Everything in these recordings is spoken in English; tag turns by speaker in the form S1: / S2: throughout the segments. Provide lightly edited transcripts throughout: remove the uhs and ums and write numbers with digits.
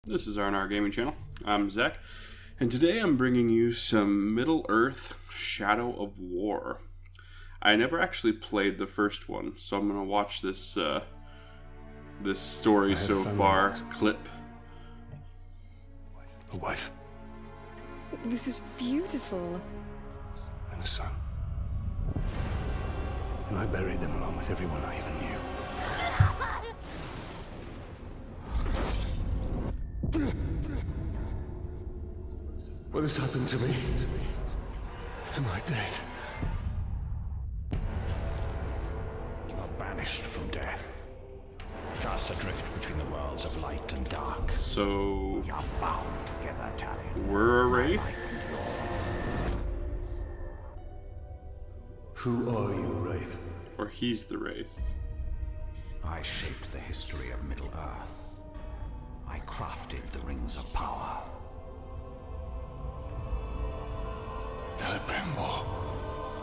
S1: This is R&RGaming channel. I'm Zach, and today I'm bringing you some Middle-earth Shadow of War. I never actually played the first one, so I'm going to watch this this story so far clip.
S2: A wife.
S3: This is beautiful.
S2: And a son. And I buried them along with everyone I even knew. What has happened to me? Am I dead?
S4: You are banished from death. Cast adrift between the worlds of light and dark.
S1: So
S4: We are bound together, Talion.
S1: we're a wraith?
S2: Who are you, Wraith?
S1: Or he's the wraith?
S4: I shaped the history of Middle-earth. I crafted the rings of power.
S2: Celebrimbor,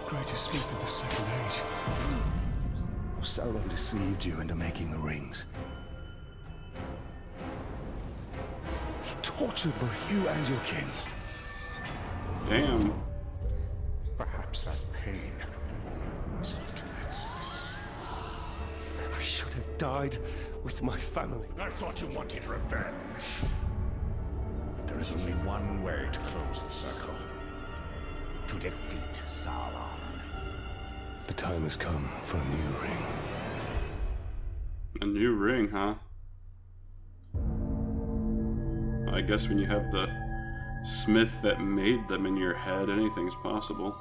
S2: greatest smith of the Second Age. Sauron deceived you into making the rings. He tortured both you and your kin.
S1: Damn.
S4: Perhaps that pain was what led us.
S2: I should have died with my family.
S4: I thought you wanted revenge. But there is only one way to close the circle. To defeat Sauron.
S2: The time has come for a new ring.
S1: A new ring, huh? I guess when you have the smith that made them in your head, anything's possible.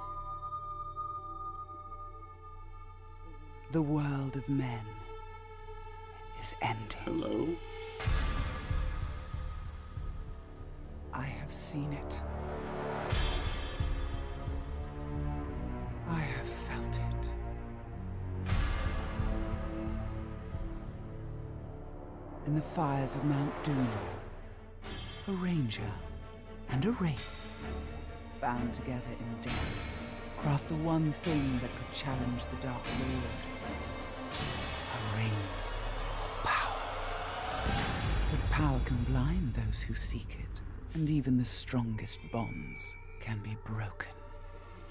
S5: The world of men is ending.
S1: Hello?
S5: I have seen it. I have felt it. In the fires of Mount Doom, a ranger and a wraith, bound together in death, craft the one thing that could challenge the Dark Lord. A ring of power. But power can blind those who seek it, and even the strongest bonds can be broken.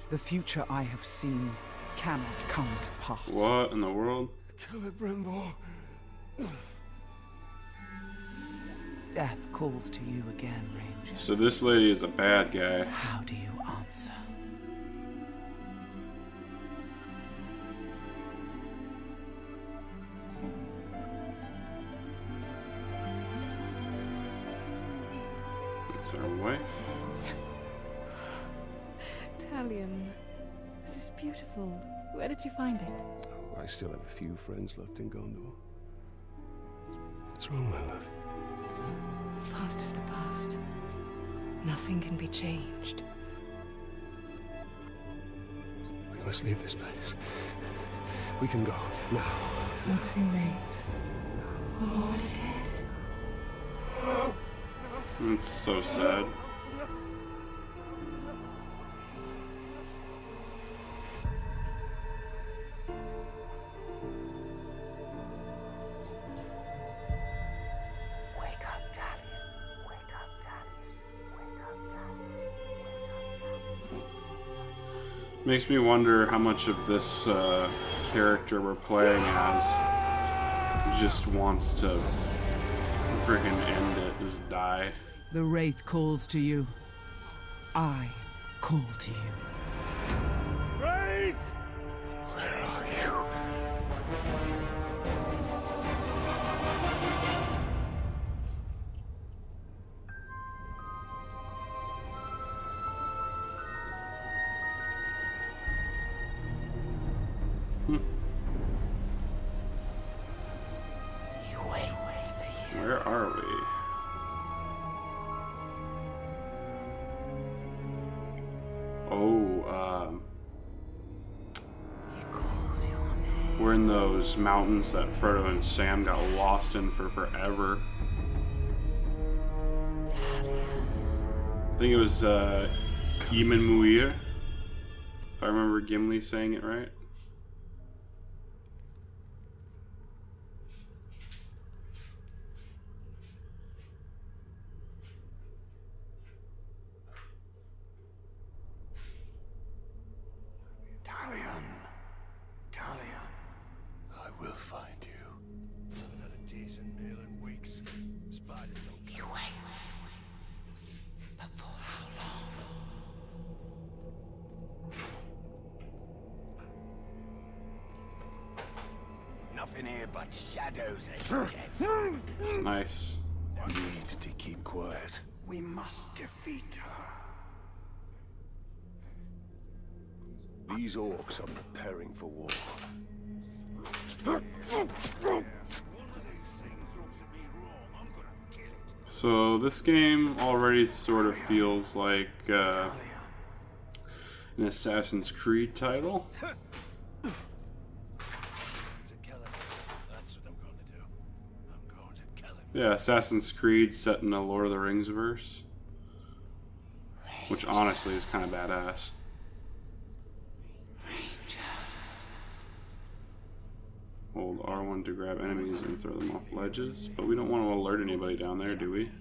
S5: The future I have seen cannot come to pass.
S1: What in the world?
S2: Celebrimbor.
S5: Death calls to you again, Ranger.
S1: So this lady is a bad guy.
S5: How do you answer?
S1: It's our wife.
S3: Talion, this is beautiful. Where did you find it?
S2: Oh, I still have a few friends left in Gondor. What's wrong, my love?
S3: The past is the past. Nothing can be changed.
S2: We must leave this place. We can go now.
S3: Not too late. Oh, it is.
S1: It's so sad.
S4: Wake up, Talion. Wake up, Talion. Wake up, Talion. Wake up,
S1: Makes me wonder how much of this character we're playing as just wants to freaking end it, just die.
S5: The wraith calls to you. I call to you.
S2: Wraith! Where are you?
S5: He waits for you.
S1: Where are we? Oh,
S5: He calls your name.
S1: we're in those mountains that Frodo and Sam got lost in for forever. I think it was Eamon Muir, if I remember Gimli saying it right.
S4: here but shadows and death.
S1: Nice.
S2: We need to keep quiet.
S4: We must defeat her.
S2: These orcs are preparing for war.
S1: So this game already sort of feels like an Assassin's Creed title. Yeah, Assassin's Creed set in the Lord of the Rings verse. Which honestly is kind of badass. Hold R1 to grab enemies and throw them off ledges, but we don't want to alert anybody down there, do we?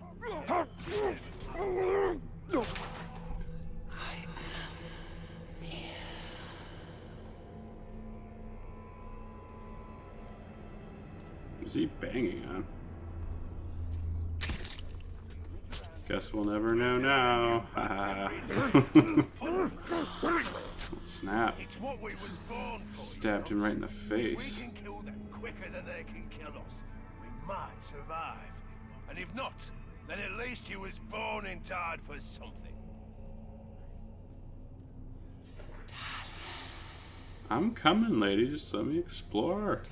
S1: Who's he banging on? Guess we'll never know now. Snap. Stabbed him right in the face.
S6: We can kill them quicker than they can kill us. We might survive. And if not, then at least you was born in time for something.
S1: I'm coming, lady. Just let me explore.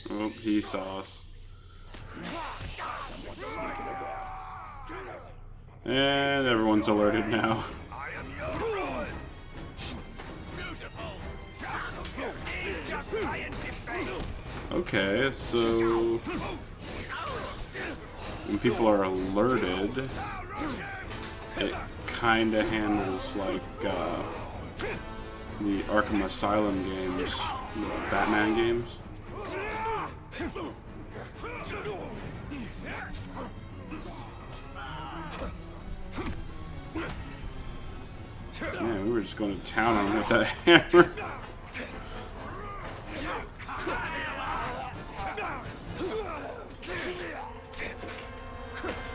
S1: Oh, he saw us. And everyone's alerted now. Okay, so when people are alerted, it kind of handles like the Arkham Asylum games, the Batman games. Yeah, we were just going to town on him with that hammer.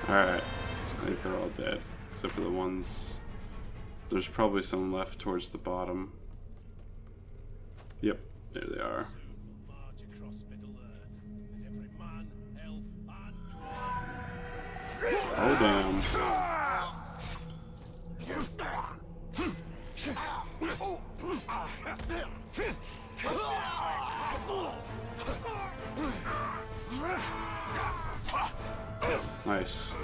S1: Alright, I think they're all dead. Except for the ones... There's probably some left towards the bottom. Yep, there they are. Oh, damn. Nice.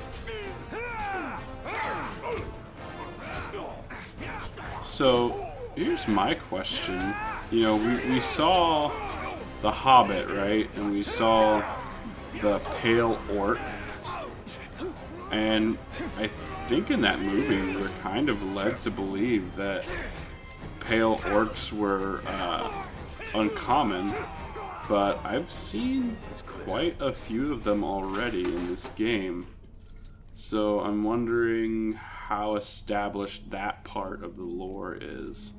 S1: So, here's my question. You know, we saw The Hobbit, right? And we saw the Pale Orc. And I think in that movie we're kind of led to believe that pale orcs were uncommon, but I've seen quite a few of them already in this game. So I'm wondering how established that part of the lore is.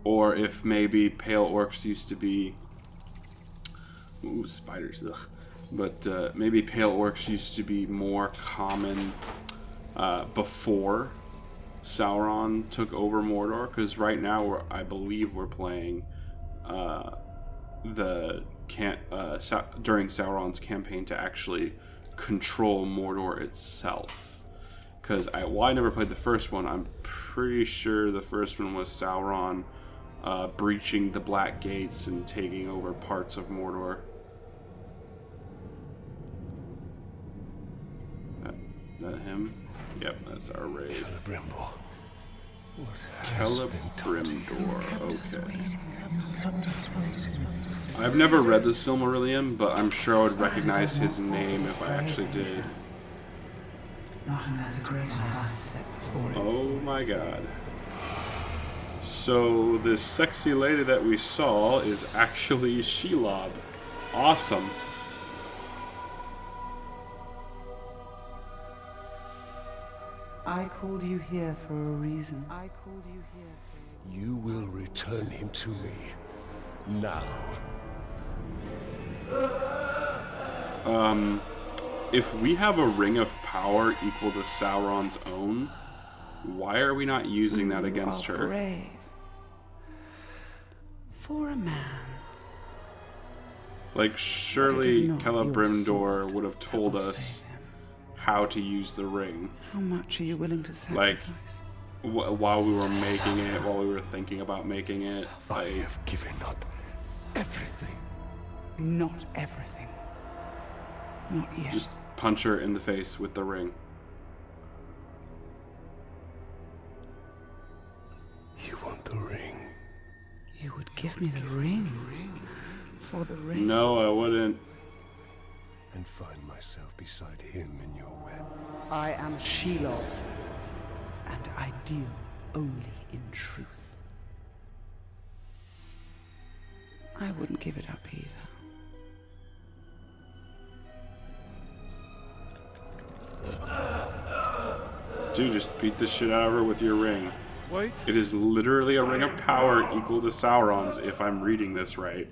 S1: Or if maybe pale orcs used to be... Ooh, spiders, ugh. But maybe pale orcs used to be more common before Sauron took over Mordor. Because right now, I believe we're playing during Sauron's campaign to actually control Mordor itself. Because while I never played the first one, I'm pretty sure the first one was Sauron breaching the Black Gates and taking over parts of Mordor. That him? Yep, that's our raid.
S2: Celebrimbor.
S1: Celebrimbor, okay. I've never read the Silmarillion, but I'm sure I would recognize his name if I actually did. Oh my god. So this sexy lady that we saw is actually Shelob. Awesome.
S5: I called you here for a reason. I called you here for
S2: You will return him to me. Now.
S1: if we have a ring of power equal to Sauron's own, why are we not using that against her?
S5: Brave. For a man.
S1: Like, surely
S5: not your
S1: Celebrimdor
S5: sword
S1: would have
S5: that
S1: told
S5: will
S1: us
S5: save him.
S1: how to use the ring.
S5: How much are you willing to
S1: Like,
S5: sacrifice?
S1: while we were making it, while we were thinking about making it.
S2: I
S1: Like,
S2: have given up everything.
S5: Not everything. Not yet.
S1: just punch her in the face with the ring.
S2: You want the ring?
S5: You would give me the ring. For the ring.
S1: No, I wouldn't.
S2: And find myself beside him in your web.
S5: I am Shelob. And I deal only in truth. I wouldn't give it up either.
S1: Dude, just beat the shit out of her with your ring.
S2: Wait.
S1: It is literally a ring of power equal to Sauron's, if I'm reading this right.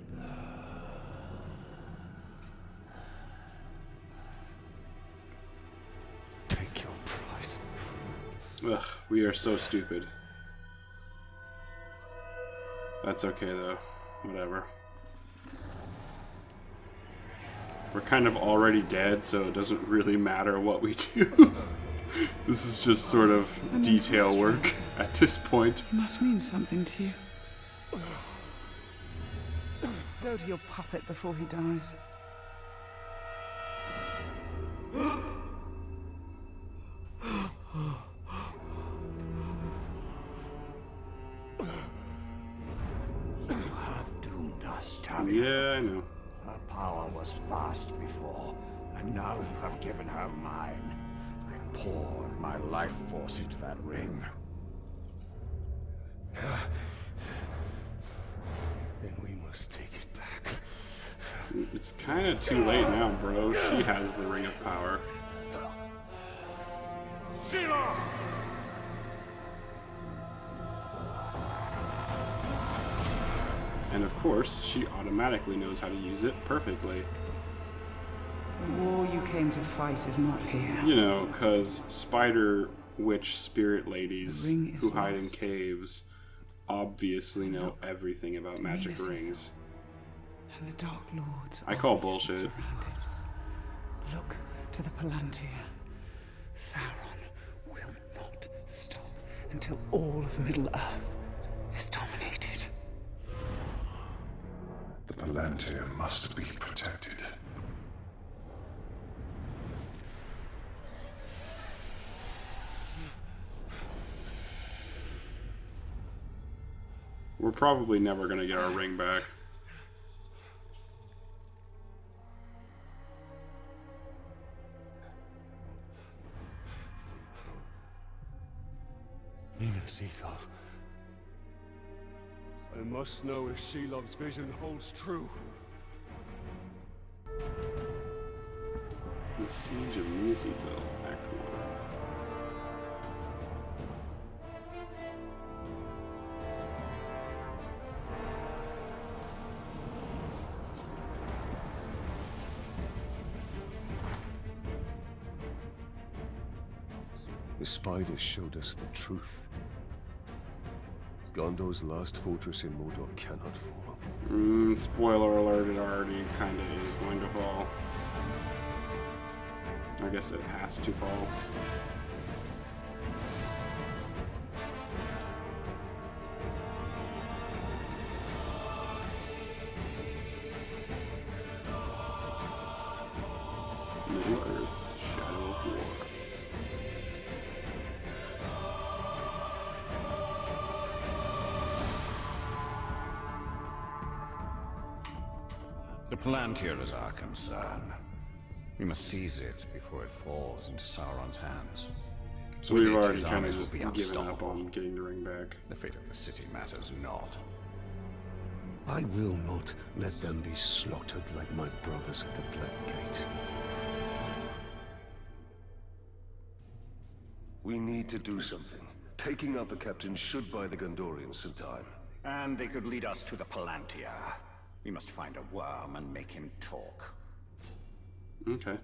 S2: Take your price.
S1: Ugh, we are so stupid. That's okay though. Whatever. We're kind of already dead, so it doesn't really matter what we do. This is just sort of detail work at this point.
S5: It must mean something to you. Go to your puppet before he dies.
S4: You have doomed us, Tammy.
S1: Yeah, I know.
S4: Her power was vast before, and now you have given her mine. I poured my life force into that ring.
S2: Then we must take it back.
S1: It's kind of too late now, bro. She has the ring of power. And of course, she automatically knows how to use it perfectly.
S5: The war you came to fight is not here.
S1: You know, because spider witch spirit
S5: The
S1: ladies
S5: ring is
S1: who hide in
S5: lost.
S1: caves obviously know
S5: Look,
S1: everything about magic
S5: Venus is-
S1: rings.
S5: And the Dark Lords
S1: I call
S5: are
S1: bullshit.
S5: surrounded. Look to the Palantir. Sauron will not stop until all of Middle-earth is dominated.
S7: The Palantir must be protected.
S1: We're probably never going to get our ring back.
S2: Minas Ethel. I must know if Shelob's vision holds true.
S1: The Siege of Minas Ithil, Act 1.
S2: The spiders showed us the truth. Gondor's last fortress in Mordor cannot fall.
S1: Spoiler alert, it already kind of is going to fall. I guess it has to fall. Middle Earth, Shadow of War.
S4: The Palantir is our concern. We must seize it before it falls into Sauron's hands.
S1: So
S4: With
S1: we've
S4: it,
S1: already
S4: his
S1: kind of
S4: armies will
S1: just
S4: be
S1: given up
S4: unstoppable.
S1: on getting the ring back.
S4: The fate of the city matters not.
S2: I will not let them be slaughtered like my brothers at the Black Gate. We need to do something. Taking out the captain should buy the Gondorians some time.
S4: And they could lead us to the Palantir. We must find a worm and make him talk.
S1: Okay.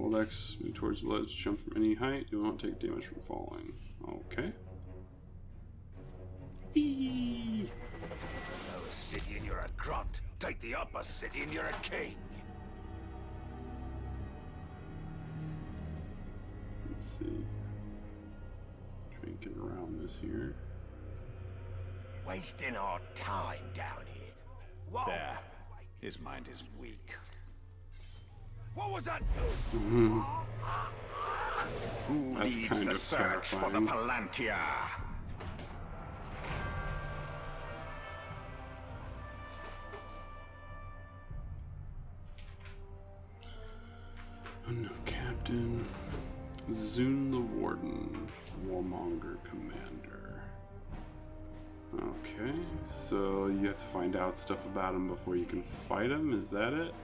S1: Hold X, move towards the ledge, jump from any height. You won't take damage from falling. Okay. Whee!
S6: Lower city and you're a grunt. Take the upper city and you're a king.
S1: Let's see. Try and get around this here.
S6: Wasting our time down here. Whoa.
S4: There. His mind is weak.
S6: What was that?
S4: Who
S1: That's
S4: leads
S1: kind
S4: the
S1: of
S4: search for the
S1: terrifying.
S4: Palantir?
S1: Unknown Captain. Zune the Warden. Warmonger Commander. Okay, so you have to find out stuff about him before you can fight him, is that it?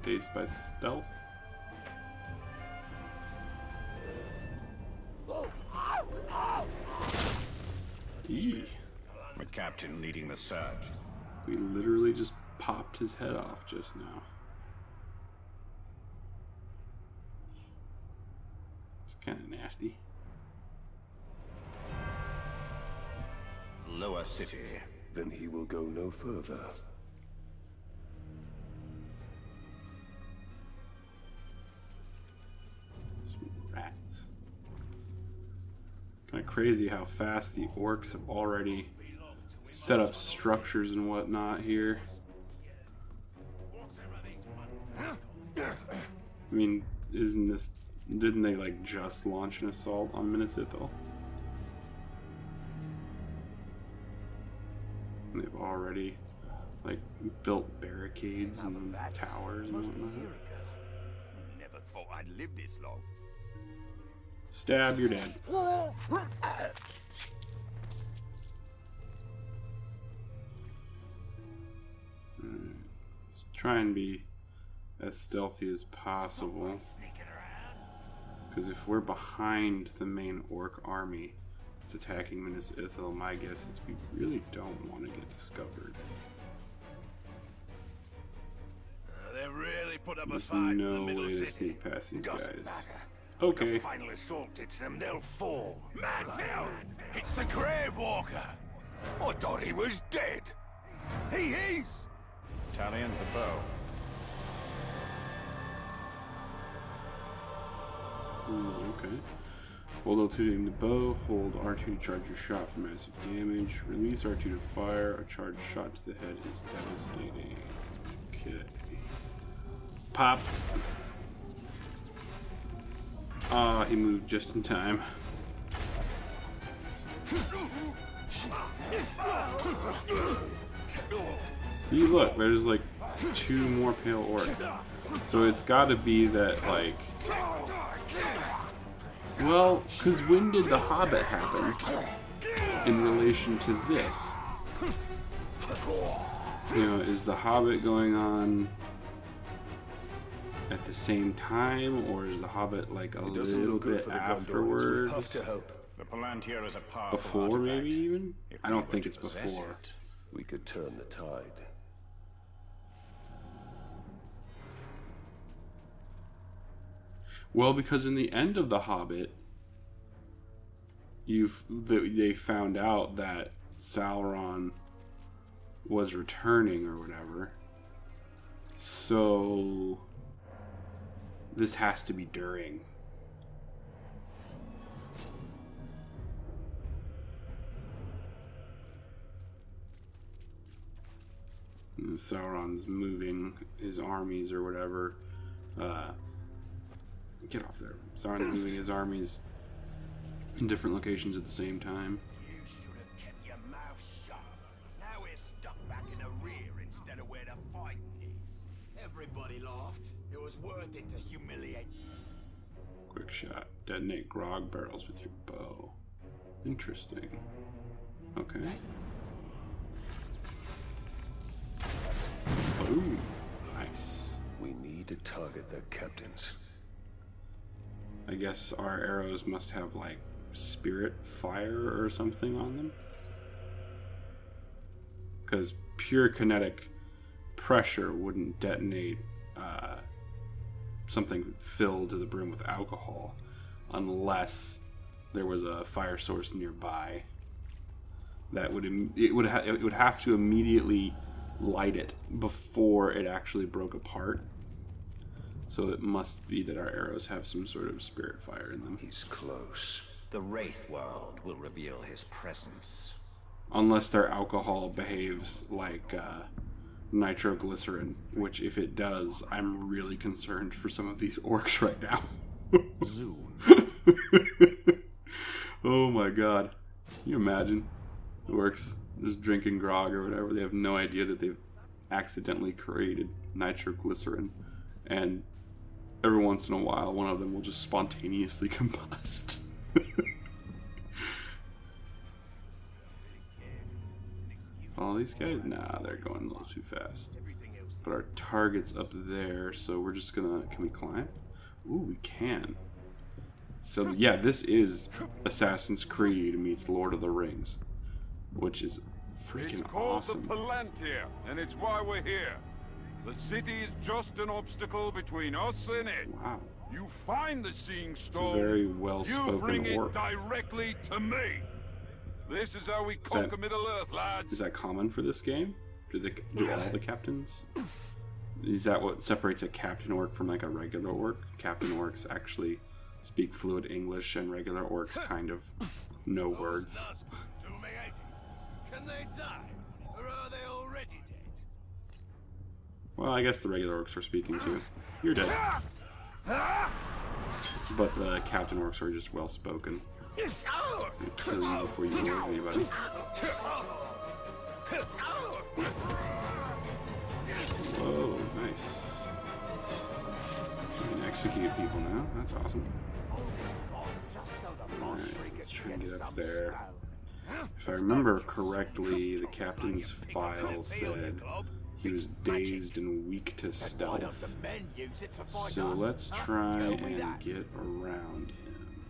S1: Dazed by stealth? Eee.
S4: The captain leading the search.
S1: We literally just popped his head off just now. It's kind of nasty.
S4: Lower city.
S2: Then he will go no further.
S1: Some rats. Kind of crazy how fast the orcs have already set up structures and whatnot here. I mean, didn't they like just launch an assault on Minas Ithil? And they've already like built barricades and towers and whatnot.
S6: Never thought I'd live this long.
S1: Stab, you're dead. Let's try and be as stealthy as possible. Because if we're behind the main orc army that's attacking Minas Ithil, my guess is we really don't want to get discovered.
S6: They really put up a
S1: There's
S6: fight in the
S1: no
S6: middle
S1: way to
S6: city.
S1: sneak past these
S6: Doesn't
S1: guys.
S6: matter.
S1: Okay.
S6: The final assault hits them, they'll fall. Manfield! It's the Grave Walker! I thought he was dead. He is!
S4: Talion the bow.
S1: Okay. Hold L2 to aim the bow. Hold R2 to charge your shot for massive damage. Release R2 to fire. A charged shot to the head is devastating. Okay. Pop. Ah, he moved just in time. See, look, there's like 2 more pale orcs. So it's gotta be that, like... Well, because when did The Hobbit happen in relation to this? You know, is The Hobbit going on at the same time, or is The Hobbit like a little bit afterwards?
S4: The Palantir is a powerful
S1: Before,
S4: artifact.
S1: maybe even?
S4: If
S1: I
S4: we
S1: don't
S4: were
S1: think
S4: to
S1: it's
S4: possess
S1: before.
S4: it.
S2: We could turn the tide.
S1: Well, because in the end of The Hobbit, they found out that Sauron was returning or whatever. So this has to be during. And Sauron's moving his armies or whatever. Get off there. Sauron's moving his armies in different locations at the same time.
S6: You should have kept your mouth shut. Now we're stuck back in the rear instead of where the fighting is. Everybody laughed. It was worth it to humiliate.
S1: Quick shot. Detonate grog barrels with your bow. Interesting. Okay. Boom. Nice.
S2: We need to target their captains.
S1: I guess our arrows must have like spirit fire or something on them. Because pure kinetic pressure wouldn't detonate something filled to the brim with alcohol, unless there was a fire source nearby that would have to immediately light it before it actually broke apart. So it must be that our arrows have some sort of spirit fire in them.
S4: He's close. The Wraith world will reveal his presence.
S1: Unless their alcohol behaves like nitroglycerin, which if it does, I'm really concerned for some of these orcs right now.
S4: Zoom.
S1: Oh my god. Can you imagine? The orcs just drinking grog or whatever. They have no idea that they've accidentally created nitroglycerin. And every once in a while, one of them will just spontaneously combust. All these guys? Nah, they're going a little too fast. But our target's up there, so we're just gonna... Can we climb? Ooh, we can. So yeah, this is Assassin's Creed meets Lord of the Rings, which is freaking awesome.
S8: It's called the Palantir, and it's why we're here. The city is just an obstacle between us and it.
S1: Wow.
S8: You find the Seeing Stone.
S1: It's a very well-spoken
S8: You bring
S1: orc.
S8: it directly to me. This is how we conquer Middle-earth, lads.
S1: Is that common for this game? Do all the captains? Is that what separates a captain orc from like a regular orc? Captain orcs actually speak fluent English, and regular orcs kind of know words.
S6: Can they die? Or are they already dead?
S1: Well, I guess the regular orcs are speaking too. You're dead. But the captain orcs are just well spoken. They kill you before you kill anybody. Whoa, nice. You can execute people now. That's awesome. Alright, let's try and get up there. If I remember correctly, the captain's file said he was dazed and weak to stealth. So let's try and get around him.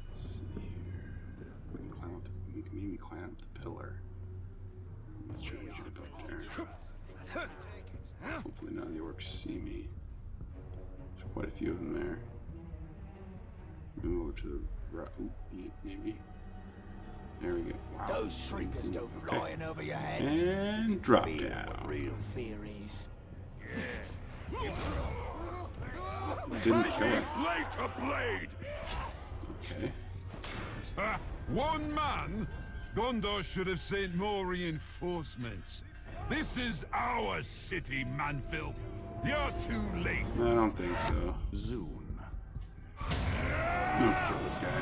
S1: Let's see here. We can climb up we can maybe climb up the pillar. Let's try and jump up there. Hopefully none of the orcs see me. There's quite a few of them there. Move over to the right. Ooh, maybe. There we go. Wow.
S6: Those shriekers go flying over your head.
S1: And drop
S6: Feel
S1: down.
S6: what real fear is.
S1: Didn't kill him.
S8: Blade to blade.
S1: Okay.
S8: One man? Gondor should have sent more reinforcements. This is our city, Manfilth. You're too late.
S1: I don't think so.
S4: Zoom.
S1: Let's kill this guy.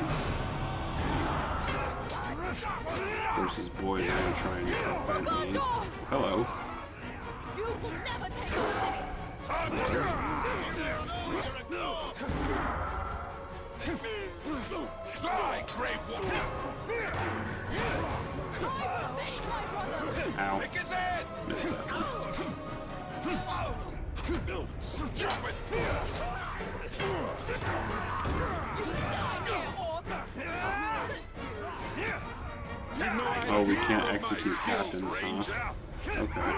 S1: Versus boys are gonna try and defend me. Hello.
S9: You will never take our city.
S8: Die, Grave One.
S1: Ow.
S8: Pick his head.
S1: Missed that.
S8: Stop it.
S1: Oh, we can't execute captains, huh? Okay.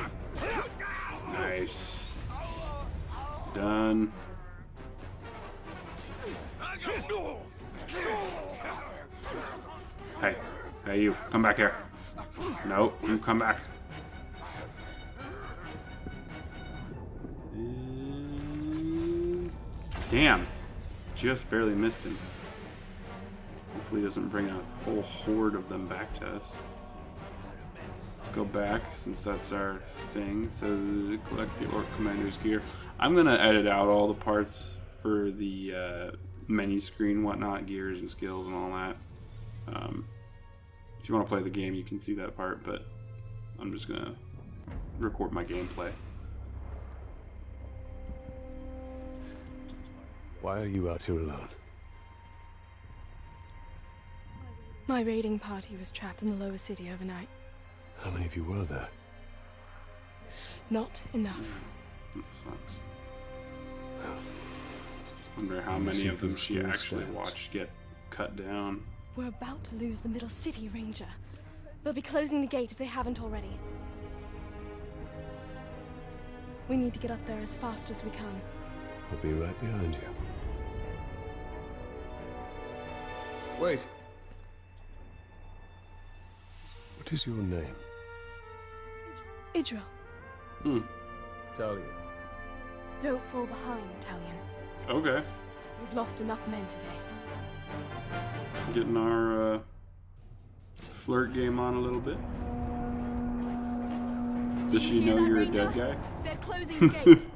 S1: Nice. Done. Hey, you, come back here. No, you come back. And... Damn, just barely missed him. Hopefully he doesn't bring a whole horde of them back to us. Let's go back, since that's our thing. It says collect the orc commander's gear. I'm gonna edit out all the parts for the menu screen, whatnot, gears and skills and all that. If you want to play the game, you can see that part, but I'm just gonna record my gameplay.
S2: Why are you out here alone?
S9: My raiding party was trapped in the lower city overnight.
S2: How many of you were there?
S9: Not enough.
S1: That sucks. Wonder how many of them she actually watched get cut down.
S9: We're about to lose the middle city, Ranger. They'll be closing the gate if they haven't already. We need to get up there as fast as we can.
S2: I'll be right behind you. Wait. What is your name?
S9: Idril,
S2: Talia.
S9: don't fall behind, Talion.
S1: Okay.
S9: We've lost enough men today.
S1: Getting our flirt game on a little bit. Does she know you're a dead guy?
S9: They're closing the gate.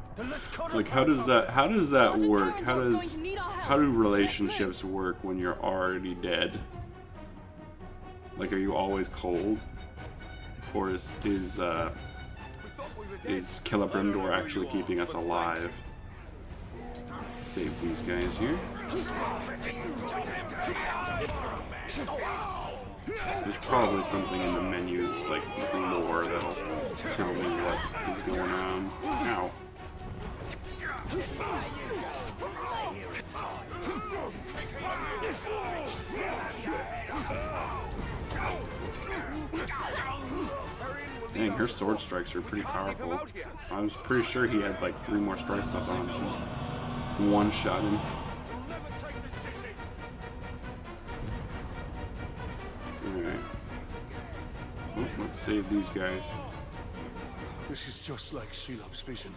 S1: Like, how does that work?
S9: Sergeant Torrington's going to need our help.
S1: How do relationships work when you're already dead? Like, are you always cold? Or is Celebrimbor actually keeping us alive? Save these guys here. There's probably something in the menus, like lore, that'll tell me what is going on. Ow. Dang, her sword strikes are pretty powerful. I was pretty sure he had like 3 more strikes left on him. She just one-shot him. Alright. Oh, let's save these guys.
S2: This is just like Shelob's vision.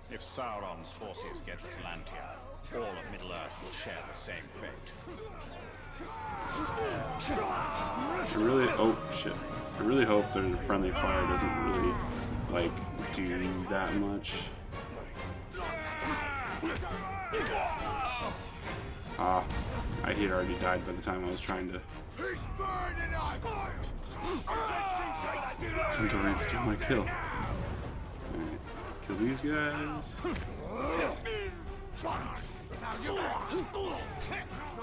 S4: If Sauron's forces get to Palantir, all of Middle-earth will share the same fate.
S1: I really hope their friendly fire doesn't really, like, do that much. Ah, I had already died by the time I was trying to come to and steal my kill. Alright, let's kill these guys.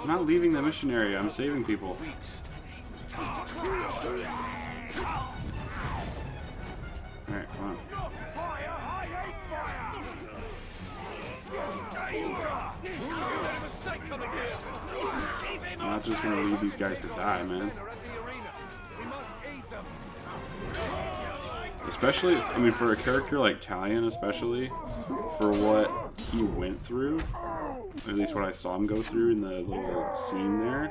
S1: I'm not leaving the mission area, I'm saving people. Alright, come on. I'm not just gonna leave these guys to die, man. Especially, I mean, for a character like Talion, especially, for what he went through, at least what I saw him go through in the little scene there,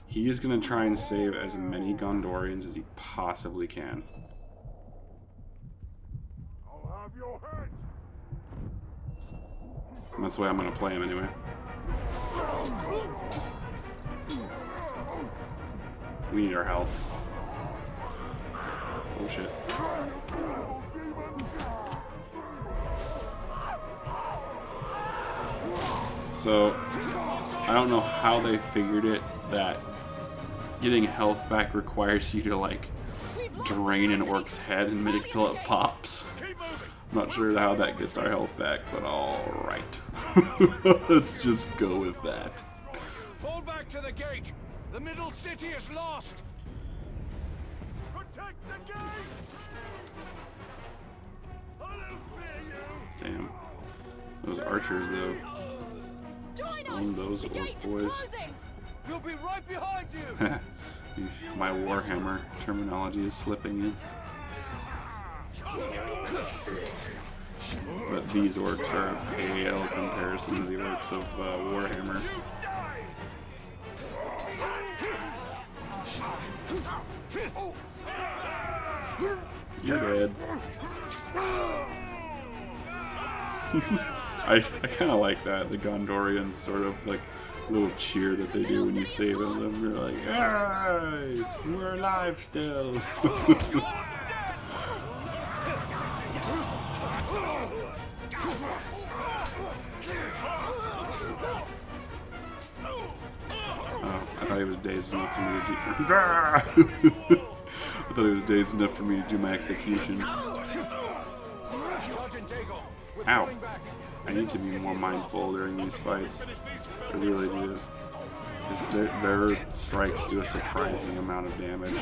S1: he is gonna try and save as many Gondorians as he possibly can. And that's the way I'm gonna play him anyway. We need our health. Oh shit. So, I don't know how they figured it that getting health back requires you to, like, drain an orc's head and make it till it pops. I'm not sure how that gets our health back, but alright. Let's just go with that.
S6: Fall back to the gate! The middle city is lost! Protect the gate! I don't fear you!
S1: Damn. Those archers, though. Just own those orc boys.
S6: We'll be right behind you!
S1: My Warhammer terminology is slipping in. But these orcs are a pale comparison to the orcs of Warhammer. You're dead. I kind of like that, the Gondorian sort of like little cheer that they do when you save them. They're like, "Hey, we're alive still." I thought he was dazed enough for me to do. I thought he was dazed enough for me to do my execution. Ow! I need to be more mindful during these fights. I really do. Because their strikes do a surprising amount of damage.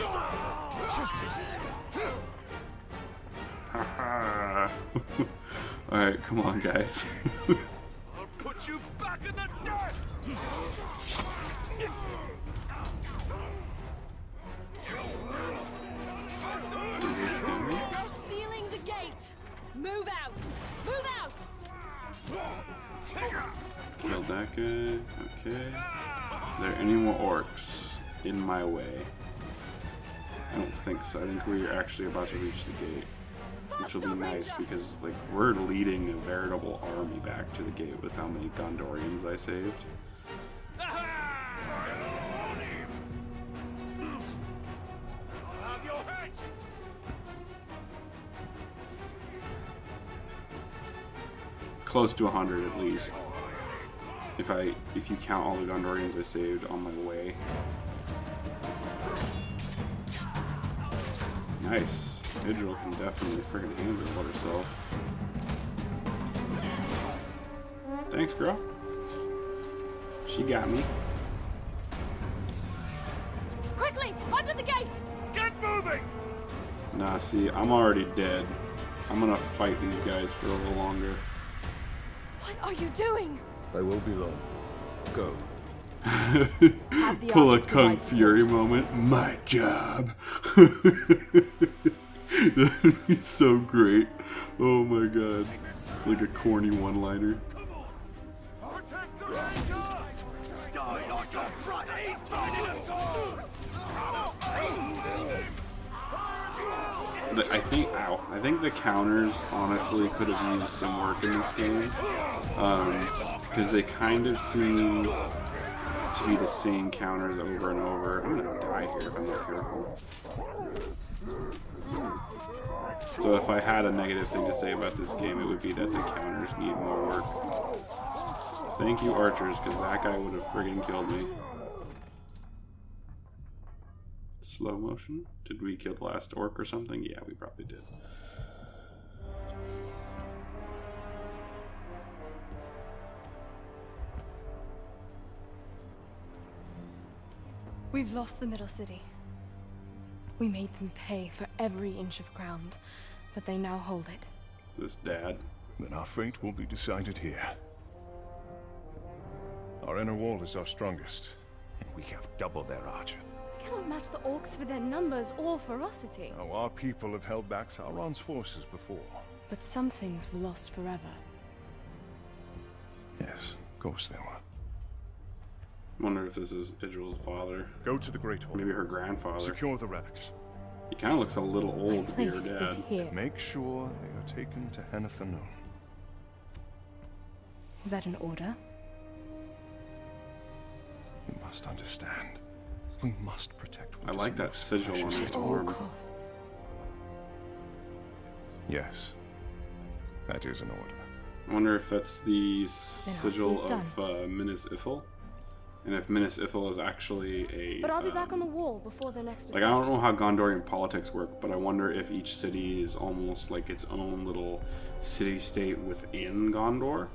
S1: Haha! Alright, come on, guys.
S6: I'll put you back in the dirt!
S9: They're sealing the gate! Move out!
S1: Killed that guy. Okay. Are there any more orcs in my way? I don't think so. I think we're actually about to reach the gate, which will be nice because like we're leading a veritable army back to the gate with how many Gondorians I saved. Close to 100 at least. If you count all the Gondorians I saved on my way. Nice. Idril can definitely friggin' handle it herself. Thanks, girl. She got me.
S9: Quickly, under the gate!
S6: Get moving!
S1: Nah, see, I'm already dead. I'm gonna fight these guys for a little longer.
S9: What are you doing?
S2: I won't be long. Go.
S1: Pull a Kung Fury moment. My job. That'd be so great. Oh my god. Like a corny one-liner.
S6: Protect the Ranger! Die like a brat! He's turning us all!
S1: I think the counters honestly could have used some work in this game, because they kind of seem to be the same counters over and over. I'm gonna die here if I'm not careful. So if I had a negative thing to say about this game, it would be that the counters need more work. Thank you, archers, because that guy would have friggin' killed me. Slow motion? Did we kill the last orc or something? Yeah, we probably did.
S9: We've lost the Middle City. We made them pay for every inch of ground, but they now hold it.
S1: This dad.
S2: Then our fate will be decided here. Our inner wall is our strongest, and we have double their archer.
S9: We cannot match the orcs for their numbers or ferocity.
S2: Now, our people have held back Sauron's forces before.
S9: But some things were lost forever.
S2: Yes, of course they were.
S1: I wonder if this is Idril's father.
S2: Go to the Great Hall.
S1: Maybe her grandfather.
S2: Secure the relics.
S1: He kind of looks a little old to be her
S9: Place
S1: dad.
S9: is here.
S2: Make sure they are taken to Henathanun.
S9: Is that an order?
S2: You must understand. We must protect what
S1: I
S2: is
S1: like that
S2: most
S1: sigil on
S2: precious
S1: his
S2: to
S9: At all
S1: arm.
S9: costs.
S2: Yes. That is an order.
S1: I wonder if that's the sigil
S9: see it
S1: of Minas Ithil. And if Minas Ithil is actually a...
S9: But I'll be back on the wall before the next
S1: Like, I don't know how Gondorian politics work, but I wonder if each city is almost like its own little city-state within Gondor.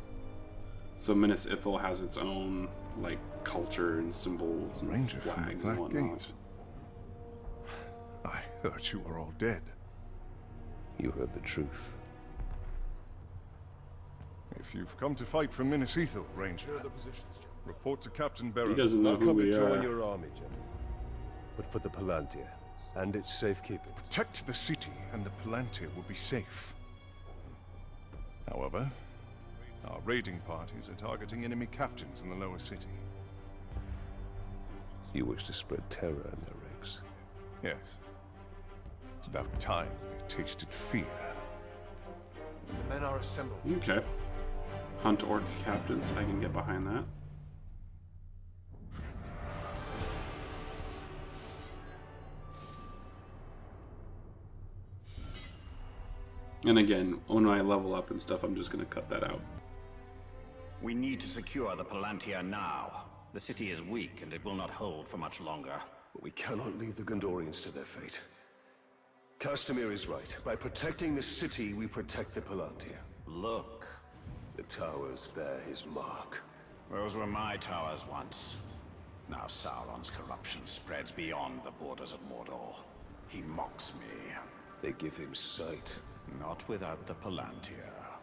S1: So Minas Ithil has its own, like, culture and symbols and
S2: Ranger from the
S1: flags and
S2: Black
S1: whatnot.
S2: Gate. I heard you were all dead.
S10: You heard the truth.
S2: If you've come to fight for Minas Ithil, Ranger, report to Captain Barrow.
S1: He doesn't know
S10: I'll
S1: who
S10: come
S1: we
S10: to join
S1: are.
S10: your army, General. But for the Palantir and its safekeeping.
S2: Protect the city, and the Palantir will be safe. However, our raiding parties are targeting enemy captains in the lower city.
S10: You wish to spread terror in their ranks.
S2: Yes. It's about time they tasted fear.
S11: The men are assembled.
S1: Okay. Hunt orc captains, I can get behind that. And again, when I level up and stuff, I'm just going to cut that out.
S4: We need to secure the Palantir now. The city is weak and it will not hold for much longer.
S10: But we cannot leave the Gondorians to their fate. Castamir is right. By protecting the city, we protect the Palantir.
S4: Look.
S10: The towers bear his mark.
S4: Those were my towers once. Now Sauron's corruption spreads beyond the borders of Mordor. He mocks me.
S10: They give him sight.
S4: Not without the Palantir.